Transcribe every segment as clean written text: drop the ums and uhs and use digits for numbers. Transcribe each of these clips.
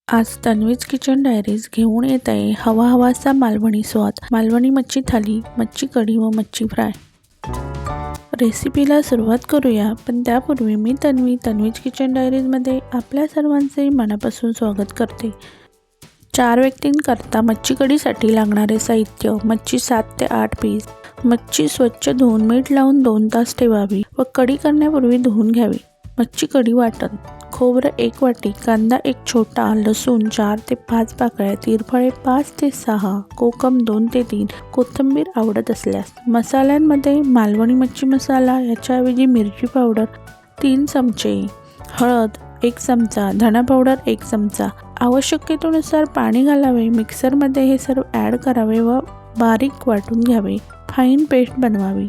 आज तन्वीज kitchen diaries घेऊन येत आहे हवा हवाचा मालवणी स्वाद, मालवणी मच्छी थाली, मच्छी कढी व मच्छी फ्राय। रेसिपीला सुरुवात करूया, पण त्यापूर्वी मी तन्वीज किचन डायरीजमध्ये आपल्या सर्वांचे मनापासून स्वागत करते। 4 व्यक्तींकरता मच्छी कढीसाठी लागणारे साहित्य: मच्छी 7 ते 8 पीस। मच्छी स्वच्छ धुवून मीठ लावून 2 तास ठेवावी व कढी करण्यापूर्वी धुवून घ्यावी। मच्छी कढी वाटण: खोबरं 1 वाटी, कांदा 1 छोटा, लसूण 4 ते 5 पाकळ्या, तिरफळे 5 ते 6, कोकम 2 ते 3, कोथिंबीर आवडत असल्यास। मसाल्यांमध्ये मालवणी मच्छी मसाला, याच्याऐवजी मिरची पावडर 3 चमचे, हळद 1 चमचा, धना पावडर 1 चमचा। आवश्यकतेनुसार पाणी घालावे। मिक्सरमध्ये हे सर्व ॲड करावे व बारीक वाटून घ्यावे। फाईन पेस्ट बनवावी।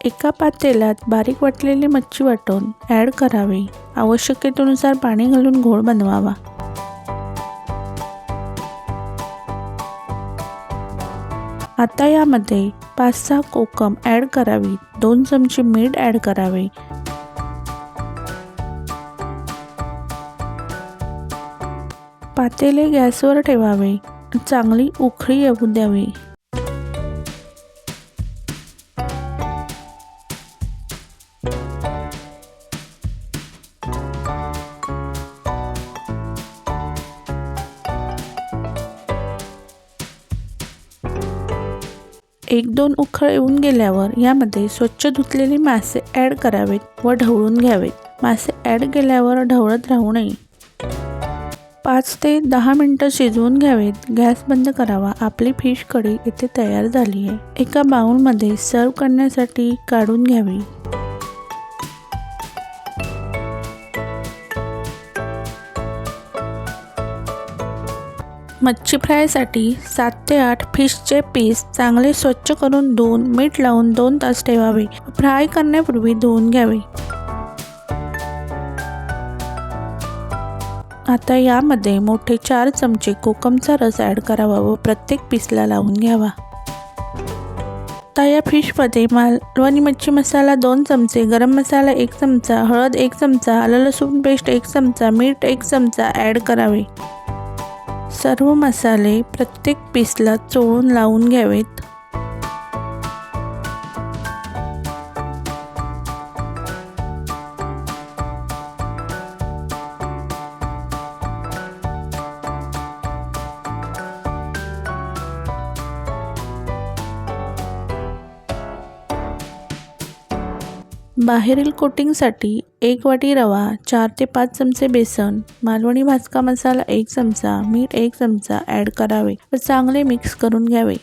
एका पातेल्यात बारीक वाटलेले मच्छी वाटण ॲड करावे। आवश्यकतेनुसार पाणी घालून घोळ बनवावा। आता यामध्ये 5-6 कोकम ॲड करावी, 2 चमचे मीठ ॲड करावे। पातेले गॅसवर ठेवावे, चांगली उकळी येऊ द्यावी। एक 2 उकळ येऊन गेल्यावर यामध्ये स्वच्छ धुतलेले मासे ॲड करावेत व ढवळून घ्यावेत। मासे ॲड केल्यावर ढवळत राहू नये। 5 ते 10 मिनिटं शिजवून घ्यावेत। गॅस बंद करावा। आपली फिश कढी इथे तयार झाली आहे। एका बाउलमध्ये सर्व करण्यासाठी काढून घ्यावी। मच्छी फ्रायसाठी 7 ते 8 फिशचे पीस चांगले स्वच्छ करून धुवून मीठ लावून 2 तास ठेवावे। फ्राय करण्यापूर्वी धुवून घ्यावे। आता यामध्ये मोठे 4 चमचे कोकमचा रस ॲड करावा व प्रत्येक पीसला लावून घ्यावा। आता या फिशमध्ये मालवणी मच्छी मसाला 2 चमचे, गरम मसाला 1 चमचा, हळद 1 चमचा, आलं लसूण पेस्ट 1 चमचा, मीठ 1 चमचा ॲड करावे। सर्व मसाले प्रत्येक पीसला चोळून लावून घ्यावेत। बाहेरील कोटिंगसाठी 1 वाटी रवा, 4 ते 5 चमचे बेसन, मालवणी भाजका मसाला 1 चमचा, मीठ 1 चमचा ॲड करावे व चांगले मिक्स करून घ्यावे।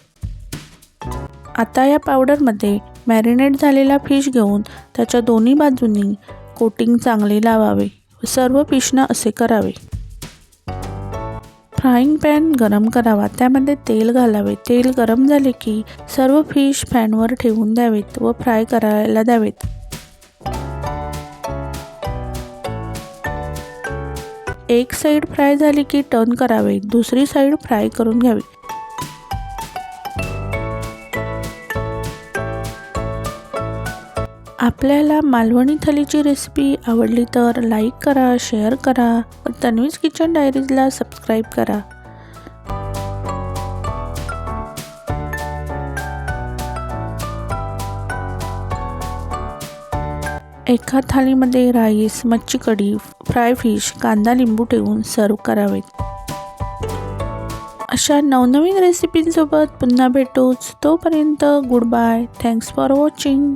आता या पावडरमध्ये मॅरिनेट झालेला फिश घेऊन त्याच्या दोन्ही बाजूंनी कोटिंग चांगले लावावे व सर्व फिशना असे करावे। फ्राईंग पॅन गरम करावा, त्यामध्ये तेल घालावे। तेल गरम झाले की सर्व फिश पॅनवर ठेवून द्यावेत व फ्राय करायला द्यावेत। एक साइड फ्राय झाली की टर्न करावे, दुसरी साइड फ्राय करून घ्यावी। आपल्याला मालवणी थालीची रेसिपी आवडली तर लाईक करा, शेअर करा व तन्वीज किचन डायरीजला सबस्क्राईब करा। एका थालीमध्ये राईस, मच्छी कढी, फ्राय फिश, कांदा लिंबू ठेवून सर्व करावेत। अशा नवनवीन रेसिपींसोबत पुन्हा भेटूच। तोपर्यंत good bye. Thanks for watching.